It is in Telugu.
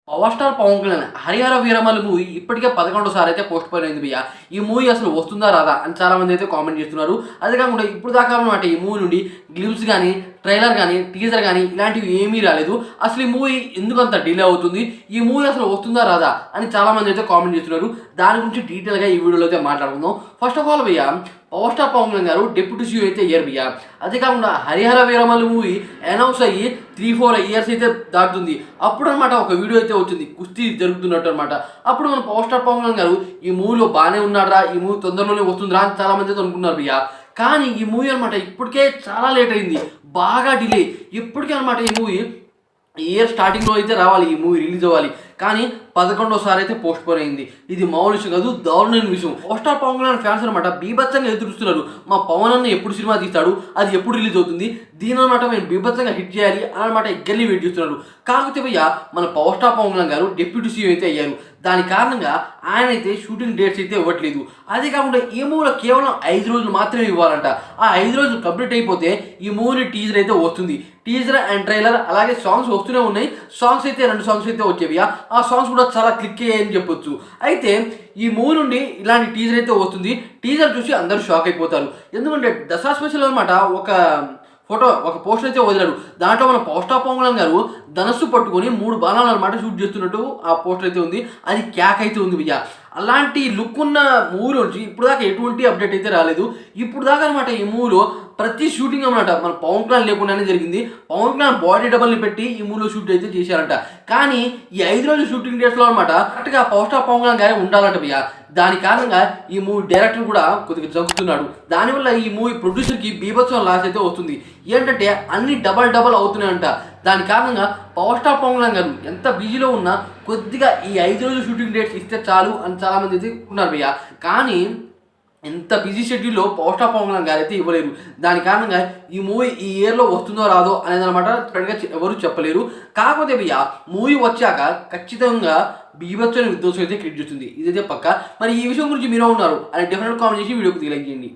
Power star Pawan Kalyan 'Harihara Veeramallu' movie ఇప్పటికే 11వ సారి అయితే పోస్ట్ పోన్ అయింది భయ్య. ఈ మూవీ అసలు వస్తుందా రాదా అని చాలామంది అయితే కామెంట్ చేస్తున్నారు. అదే కాకుండా ఇప్పుడు దాకా అనమాట ఈ మూవీ నుండి గ్లిమ్స్ కానీ, ట్రైలర్ కానీ, టీజర్ కానీ ఇలాంటివి ఏమీ రాలేదు. అసలు ఈ మూవీ ఎందుకంత డిలే అవుతుంది, ఈ మూవీ అసలు వస్తుందా రాదా అని చాలామంది అయితే కామెంట్ చేస్తున్నారు. దాని గురించి డీటెయిల్గా ఈ వీడియోలో అయితే మాట్లాడుకుందాం. ఫస్ట్ ఆఫ్ ఆల్ భయ్య, పవర్ స్టార్ పవన్ కళ్యాణ్ గారు డిప్యూటీ సీఎం అయితే అయ్యారు భయ్య. అదే కాకుండా 'హరిహర వీరమల్లు' మూవీ అనౌన్స్ అయ్యి 3-4 ఇయర్స్ అయితే దాటుతుంది. అప్పుడు అనమాట ఒక వీడియో అయితే వచ్చింది కుస్తీ జరుగుతున్నట్టు అనమాట. అప్పుడు మన పవర్ స్టార్ పవన్ కళ్యాణ్ గారు ఈ మూవీలో బాగానే ఉన్నారా, ఈ మూవీ తొందరలోనే వస్తుందిరా అని చాలామంది అయితే అనుకున్నారు భయ్య. కానీ ఈ మూవీ అనమాట ఇప్పటికే చాలా లేట్ అయింది, బాగా డిలే. ఇప్పటికే అనమాట ఈ మూవీ ఇయర్ స్టార్టింగ్లో అయితే రావాలి, ఈ మూవీ రిలీజ్ అవ్వాలి. కానీ 11వ సారి అయితే పోస్ట్ పోన్ అయింది. ఇది మామూలు విషయం కాదు, దారుణమైన విషయం. Power star Pawan Kalyan fans అనమాట బీభత్సంగా ఎదురుస్తున్నారు. మా పవన్ అన్న ఎప్పుడు సినిమా తీస్తాడు, అది ఎప్పుడు రిలీజ్ అవుతుంది, దీని అనమాట మేము బీభత్సంగా హిట్ చేయాలి అనమాట ఎగ్గల్లి వెయిట్ చేస్తున్నారు. కాకపోతే భయ్య, మన పవర్ స్టార్ పవన్ కళ్యాణ్ గారు డిప్యూటీ సీఎం అయితే అయ్యారు. దాని కారణంగా ఆయన అయితే షూటింగ్ డేట్స్ అయితే ఇవ్వట్లేదు. అదే కాకుండా ఈ మూవీలో కేవలం 5 రోజులు మాత్రమే ఇవ్వాలంట. ఆ 5 రోజులు కంప్లీట్ అయిపోతే ఈ మూవీ టీజర్ అయితే వస్తుంది. టీజర్ అండ్ ట్రైలర్ అలాగే సాంగ్స్ వస్తూనే ఉన్నాయి. సాంగ్స్ అయితే 2 సాంగ్స్ అయితే వచ్చేవి. ఆ సాంగ్స్ కూడా చాలా క్లిక్ అయ్యాయని చెప్పొచ్చు. అయితే ఈ మూవీ నుండి ఇలాంటి టీజర్ అయితే వస్తుంది. టీజర్ చూసి అందరూ షాక్ అయిపోతారు. ఎందుకంటే దసరా స్పెషల్ అనమాట ఒక పోస్టర్ అయితే వదిలాడు. దాంట్లో మన పవర్ స్టార్ పవన్ కళ్యాణ్ గారు ధనస్సు పట్టుకొని 3 బాణాలు అనమాట షూట్ చేస్తున్నట్టు ఆ పోస్టర్ అయితే ఉంది. అది క్యాక్ అయితే ఉంది భయ్య. అలాంటి లుక్ ఉన్న మూవీలోంచి ఇప్పుడు దాకా ఎటువంటి అప్డేట్ అయితే రాలేదు. ఇప్పుడు దాకా అనమాట ఈ మూవీలో ప్రతి షూటింగ్ అనమాట మన పవన్ కళ్యాణ్ లేకుండానే జరిగింది. పవన్ కళ్యాణ్ బాడీ డబల్ని పెట్టి ఈ మూవీలో షూట్ అయితే చేశారంట. కానీ ఈ 5 రోజుల షూటింగ్ డేట్స్లో అనమాట కరెక్ట్గా పవర్ స్టార్ పవన్ కళ్యాణ్ గారే ఉండాలంట భయ్య. దాని కారణంగా ఈ మూవీ డైరెక్టర్ కూడా కొద్దిగా జంకుతున్నాడు. దానివల్ల ఈ మూవీ ప్రొడ్యూసర్కి బీభత్సం లాస్ అయితే వస్తుంది. ఏంటంటే అన్ని డబల్ అవుతున్నాయంట. దాని కారణంగా పవర్ స్టార్ పవన్ కళ్యాణ్ గారు ఎంత బిజీలో ఉన్నా కొద్దిగా ఈ 5 రోజులు షూటింగ్ డేట్స్ ఇస్తే చాలు అని చాలామంది అయితే ఉన్నారు భయ్య. కానీ ఎంత బిజీ షెడ్యూల్లో పవర్ స్టార్ పవన్ కళ్యాణ్ గారు అయితే ఇవ్వలేరు. దాని కారణంగా ఈ మూవీ ఈ ఇయర్లో వస్తుందో రాదో అనేది అనమాట ఫ్రెండ్గా ఎవరు చెప్పలేరు. కాకపోతే భయ్య, మూవీ వచ్చాక ఖచ్చితంగా బీభత్సమైన విధ్వంసం అయితే క్రియేట్ చేస్తుంది, ఇదైతే పక్క. మరి ఈ విషయం గురించి మీరు ఉన్నారు అని డెఫినెట్ కామెంట్ చేసి వీడియోకి లైక్ చేయండి.